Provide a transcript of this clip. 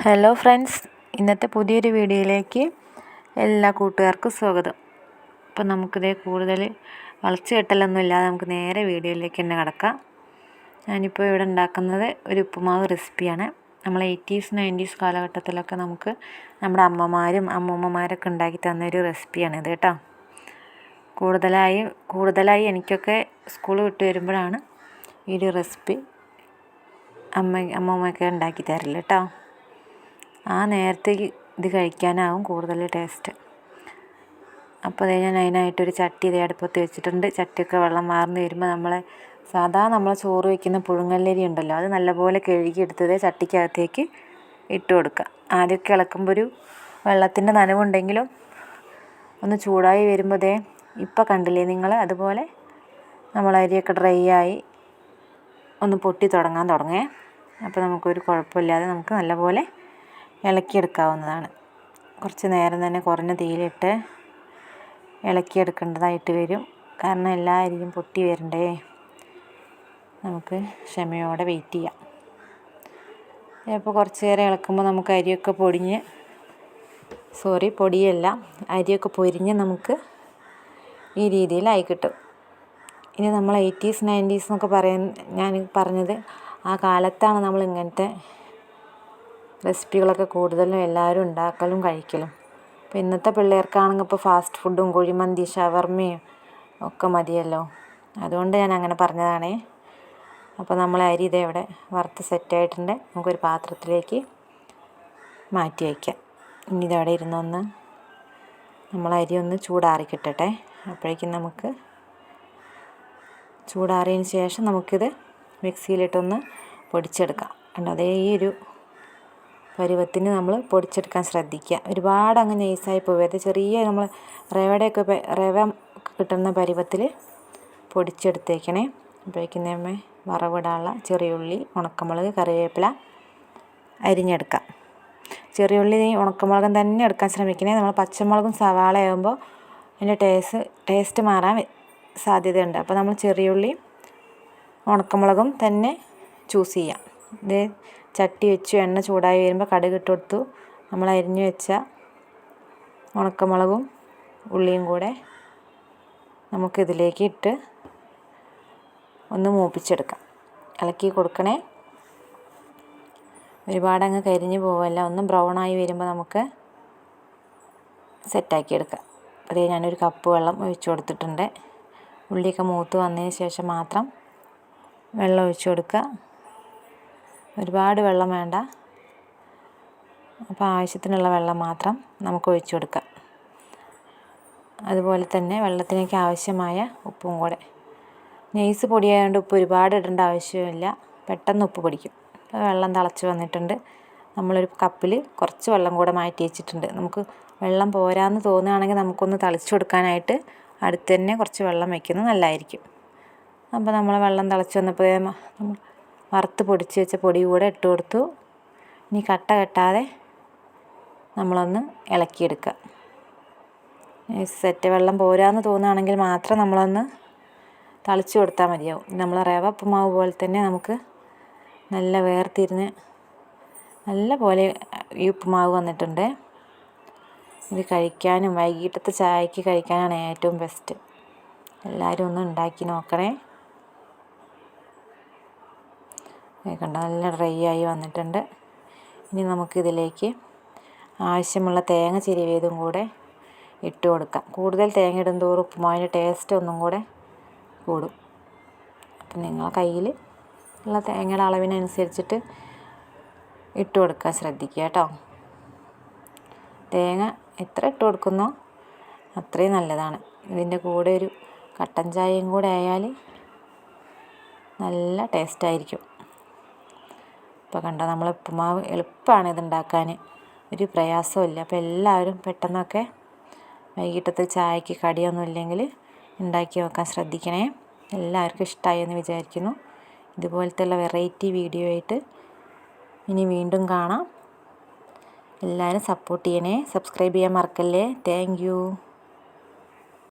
Hello friends, ഇന്നത്തെ പുതിയൊരു വീഡിയോയിലേക്ക് എല്ലാ കൂട്ടുകാർക്കും സ്വാഗതം. അപ്പം നമുക്കിതേ കൂടുതൽ വളച്ച് കെട്ടലൊന്നും ഇല്ലാതെ നമുക്ക് നേരെ വീഡിയോയിലേക്ക് തന്നെ കിടക്കാം. ഞാനിപ്പോൾ ഇവിടെ ഉണ്ടാക്കുന്നത് ഒരു ഉപ്പുമാവ് റെസിപ്പിയാണ്. നമ്മൾ 80s 90s കാലഘട്ടത്തിലൊക്കെ നമുക്ക് നമ്മുടെ അമ്മമാരും അമ്മൂമ്മമാരൊക്കെ ഉണ്ടാക്കി തന്നൊരു റെസിപ്പിയാണ് ഇത് കേട്ടോ. കൂടുതലായി എനിക്കൊക്കെ സ്കൂൾ വിട്ട് വരുമ്പോഴാണ് ഈ ഒരു റെസിപ്പി അമ്മൂമ്മയൊക്കെ ഉണ്ടാക്കി തരില്ല കേട്ടോ. ആ നേരത്തേക്ക് ഇത് കഴിക്കാനാവും കൂടുതൽ ടേസ്റ്റ്. അപ്പോൾ ഞാൻ അതിനായിട്ടൊരു ചട്ടി അടുപ്പത്ത് വെച്ചിട്ടുണ്ട്. ചട്ടിയൊക്കെ വെള്ളം വാർന്ന് വരുമ്പോൾ നമ്മൾ ചോറ് വയ്ക്കുന്ന പുഴുങ്ങല്ലരി ഉണ്ടല്ലോ, അത് നല്ലപോലെ കഴുകിയെടുത്തത് ചട്ടിക്കകത്തേക്ക് ഇട്ട് കൊടുക്കുക. ആദ്യമൊക്കെ ഇളക്കുമ്പോൾ ഒരു വെള്ളത്തിൻ്റെ നനവുണ്ടെങ്കിലും ഒന്ന് ചൂടായി വരുമ്പോൾ ഇപ്പം കണ്ടില്ലേ നിങ്ങൾ, അതുപോലെ നമ്മൾ അരിയൊക്കെ ഡ്രൈ ആയി ഒന്ന് പൊട്ടി തുടങ്ങേ. അപ്പോൾ നമുക്കൊരു കുഴപ്പമില്ലാതെ നമുക്ക് നല്ലപോലെ ഇളക്കിയെടുക്കാവുന്നതാണ്. കുറച്ച് നേരം തന്നെ കുറഞ്ഞ തീയിലിട്ട് ഇളക്കിയെടുക്കേണ്ടതായിട്ട് വരും. കാരണം എല്ലാ അരിയും പൊട്ടി വരണ്ടേ. നമുക്ക് ക്ഷമയോടെ വെയിറ്റ് ചെയ്യാം. ഇപ്പോൾ കുറച്ച് നേരം ഇളക്കുമ്പോൾ നമുക്ക് അരിയൊക്കെ അരിയൊക്കെ പൊരിഞ്ഞ് നമുക്ക് ഈ രീതിയിലായി കിട്ടും. ഇനി നമ്മൾ 80s 90s എന്നൊക്കെ ഞാൻ പറഞ്ഞത് ആ കാലത്താണ് നമ്മൾ ഇങ്ങനത്തെ റെസിപ്പികളൊക്കെ കൂടുതലും എല്ലാവരും ഉണ്ടാക്കലും കഴിക്കലും. ഇപ്പോൾ ഇന്നത്തെ പിള്ളേർക്കാണെങ്കിൽ ഇപ്പോൾ ഫാസ്റ്റ് ഫുഡും കുഴിമന്തി ഷവർമ്മയും ഒക്കെ മതിയല്ലോ. അതുകൊണ്ട് ഞാൻ അങ്ങനെ പറഞ്ഞതാണേ. അപ്പോൾ നമ്മൾ അരി ഇവിടെ വറുത്ത് സെറ്റായിട്ടുണ്ട്. നമുക്കൊരു പാത്രത്തിലേക്ക് മാറ്റി വയ്ക്കാം. ഇനി ഇതവിടെ ഇരുന്നൊന്ന് നമ്മൾ അരി ഒന്ന് ചൂടാറി കിട്ടട്ടെ. അപ്പോഴേക്കും നമുക്ക് ചൂടാറിയതിന് ശേഷം നമുക്കിത് മിക്സിയിലിട്ടൊന്ന് പൊടിച്ചെടുക്കാം. അതേ ഈ ഒരു പരുവത്തിന് നമ്മൾ പൊടിച്ചെടുക്കാൻ ശ്രദ്ധിക്കുക. ഒരുപാട് അങ്ങ് നൈസായി പോകരുത്. ചെറിയ നമ്മൾ റവ കിട്ടുന്ന പരുവത്തിൽ പൊടിച്ചെടുത്തേക്കണേ. അപ്പോഴേക്കും നമ്മൾ വറവിടാനുള്ള ചെറിയുള്ളി, ഉണക്കമുളക്, കറിവേപ്പില അരിഞ്ഞെടുക്കാം. ചെറിയുള്ളി ഉണക്കമുളകും തന്നെ എടുക്കാൻ ശ്രമിക്കണേ. നമ്മൾ പച്ചമുളകും സവാള ആകുമ്പോൾ അതിൻ്റെ ടേസ്റ്റ് മാറാൻ സാധ്യതയുണ്ട്. അപ്പോൾ നമ്മൾ ചെറിയുള്ളി ഉണക്കമുളകും തന്നെ ചൂസ് ചെയ്യാം. ഇത് ചട്ടി വെച്ചു, എണ്ണ ചൂടായി വരുമ്പോൾ കടുക് ഇട്ട് കൊടുത്തു. നമ്മൾ അരിഞ്ഞു വെച്ച ഉണക്കമുളകും ഉള്ളിയും കൂടെ നമുക്കിതിലേക്ക് ഇട്ട് ഒന്ന് മൂപ്പിച്ചെടുക്കാം. ഇളക്കി കൊടുക്കണേ. ഒരുപാടങ്ങ് കരിഞ്ഞു പോവല്ല. ഒന്ന് ബ്രൗണായി വരുമ്പോൾ നമുക്ക് സെറ്റാക്കി എടുക്കാം. അതേ ഞാനൊരു കപ്പ് വെള്ളം ഒഴിച്ചു കൊടുത്തിട്ടുണ്ട്. ഉള്ളിയൊക്കെ മൂത്ത് വന്നതിന് ശേഷം മാത്രം വെള്ളം ഒഴിച്ചു കൊടുക്കുക. ഒരുപാട് വെള്ളം വേണ്ട. അപ്പോൾ ആവശ്യത്തിനുള്ള വെള്ളം മാത്രം നമുക്ക് ഒഴിച്ചു കൊടുക്കാം. അതുപോലെ തന്നെ വെള്ളത്തിലേക്ക് ആവശ്യമായ ഉപ്പും കൂടെ. നൈസ് പൊടിയായതുകൊണ്ട് ഉപ്പ് ഒരുപാട് ഇടേണ്ട ആവശ്യമില്ല. പെട്ടെന്ന് ഉപ്പ് പിടിക്കും. വെള്ളം തിളച്ച് വന്നിട്ടുണ്ട്. നമ്മളൊരു കപ്പിൽ കുറച്ച് വെള്ളം കൂടെ മാറ്റി വെച്ചിട്ടുണ്ട്. നമുക്ക് വെള്ളം പോരാന്ന് തോന്നുകയാണെങ്കിൽ നമുക്കൊന്ന് തളിച്ചു കൊടുക്കാനായിട്ട് അടുത്ത് തന്നെ കുറച്ച് വെള്ളം വയ്ക്കുന്നത് നല്ലതായിരിക്കും. അപ്പോൾ നമ്മൾ വെള്ളം തിളച്ച് വന്നപ്പോൾ നമ്മൾ വറുത്ത് പൊടിച്ച് വെച്ച പൊടി കൂടെ ഇട്ട് കൊടുത്തു. ഇനി കട്ട കെട്ടാതെ നമ്മളൊന്ന് ഇളക്കിയെടുക്കുക. സെറ്റ് വെള്ളം പോരാന്ന് തോന്നുകയാണെങ്കിൽ മാത്രം നമ്മളൊന്ന് തളിച്ച് കൊടുത്താൽ മതിയാവും. നമ്മൾ റവ ഉപ്പുമാവ് പോലെ തന്നെ നമുക്ക് നല്ല വേർതിരിഞ്ഞ് നല്ല പോലെ ഈ ഉപ്പുമാവ് വന്നിട്ടുണ്ട്. ഇത് കഴിക്കാനും വൈകിട്ടത്തെ ചായക്ക് കഴിക്കാനാണ് ഏറ്റവും ബെസ്റ്റ്. എല്ലാവരും ഒന്ന് ഉണ്ടാക്കി നോക്കണേ. കണ്ട നല്ല ഡ്രൈ ആയി വന്നിട്ടുണ്ട്. ഇനി നമുക്കിതിലേക്ക് ആവശ്യമുള്ള തേങ്ങ ചിരവിയതും കൂടെ ഇട്ട് കൊടുക്കാം. കൂടുതൽ തേങ്ങ ഇടും തോറും ഉപ്പുമാവിൻ്റെ ടേസ്റ്റ് ഒന്നും കൂടെ കൂടും. അപ്പം നിങ്ങളെ കയ്യിൽ ഉള്ള തേങ്ങയുടെ അളവിനനുസരിച്ചിട്ട് ഇട്ട് കൊടുക്കാൻ ശ്രദ്ധിക്കുക കേട്ടോ. തേങ്ങ എത്ര ഇട്ട് കൊടുക്കുന്നോ അത്രയും നല്ലതാണ്. ഇതിൻ്റെ കൂടെ ഒരു കട്ടൻ ചായയും കൂടെ ആയാൽ നല്ല ടേസ്റ്റായിരിക്കും. ഇപ്പോൾ കണ്ടോ, നമ്മൾ ഉപ്പുമാവ് എളുപ്പമാണ് ഇതുണ്ടാക്കാൻ, ഒരു പ്രയാസമില്ല. അപ്പോൾ എല്ലാവരും പെട്ടെന്നൊക്കെ വൈകിട്ടത്തെ ചായക്ക് കടിയൊന്നും ഇല്ലെങ്കിൽ ഉണ്ടാക്കി വെക്കാൻ ശ്രദ്ധിക്കണേ. എല്ലാവർക്കും ഇഷ്ടമായി എന്ന് വിചാരിക്കുന്നു. ഇതുപോലത്തെയുള്ള വെറൈറ്റി വീഡിയോ ആയിട്ട് ഇനി വീണ്ടും കാണാം. എല്ലാവരും സപ്പോർട്ട് ചെയ്യണേ. സബ്സ്ക്രൈബ് ചെയ്യാൻ മറക്കല്ലേ. Thank you.